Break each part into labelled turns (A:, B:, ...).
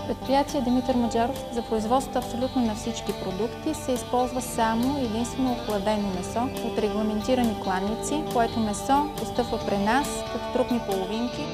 A: Предприятие Димитър Маджаров за производството абсолютно на всички продукти се използва само единствено охладено месо от регламентирани кланици, което месо постъпва при нас като трупни половинки.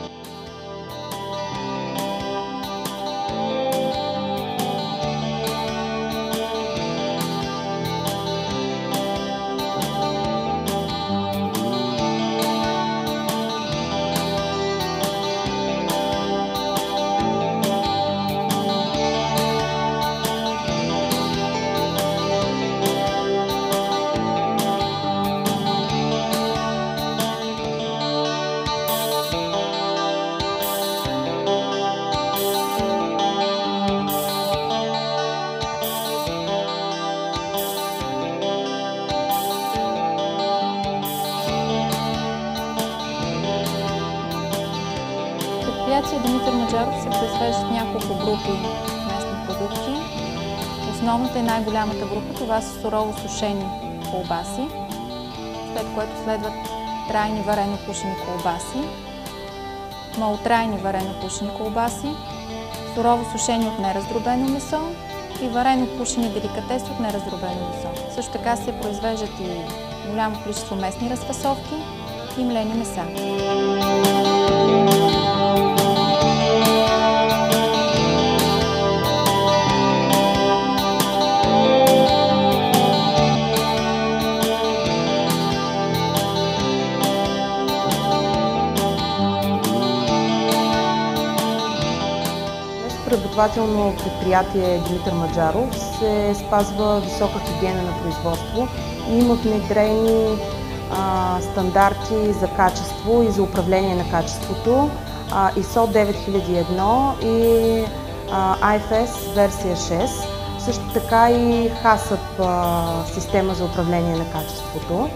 A: Предприятие Димитър Маджаров се произвеждат няколко групи местни продукти. Основната и най-голямата група това са сурово сушени колбаси, след което следват трайни варено-пушени колбаси, малотрайни варено-пушени колбаси, сурово сушени от нераздробено месо и варено-пушени деликатеси от нераздробено месо. Също така се произвеждат и голямо количество местни разфасовки и млени меса.
B: Преработвателно предприятие Димитър Маджаров се спазва висока хигиена на производство и има внедрени стандарти за качество и за управление на качеството, ISO 9001 и IFS версия 6, също така и HACCP система за управление на качеството.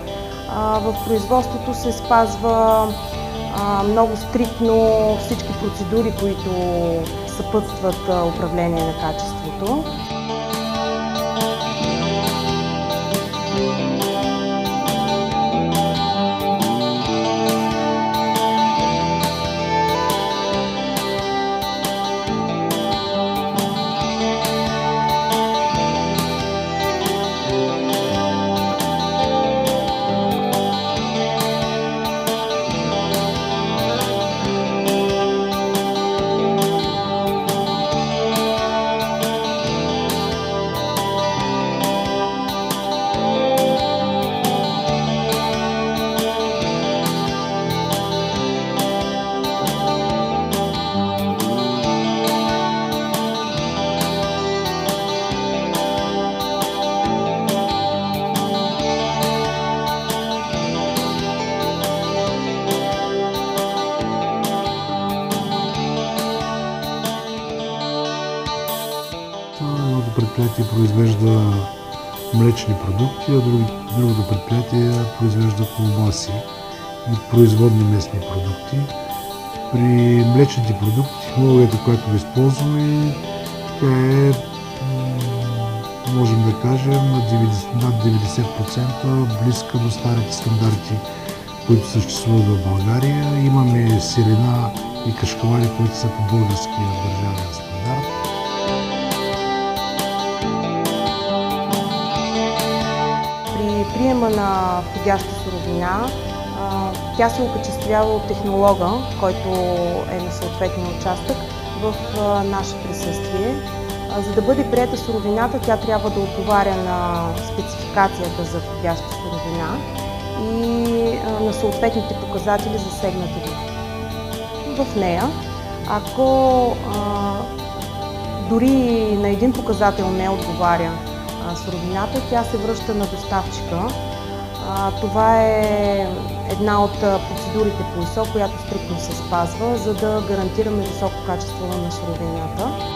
B: В производството се спазва много стриктно всички процедури, които съпътстват управление на качеството.
C: Едното предприятие произвежда млечни продукти, а другото предприятие произвежда колбаси и производни местни продукти. При млечните продукти технологията, която използваме, тя е, можем да кажем, над 90% близка до старите стандарти, които съществуват в България. Имаме сирена и кашкавали, които са по българския държавен стандарт.
B: При приема на входяща суровина тя се окачествява от технолога, който е на съответния участък в наше присъствие. За да бъде приета суровината, тя трябва да отговаря на спецификацията за входяща суровина и на съответните показатели, засегнати в нея. Ако дори на един показател не отговаря суровината, тя се връща на доставчика. Това е една от процедурите по ИСО, която стриктно се спазва, за да гарантираме високо качество на суровината.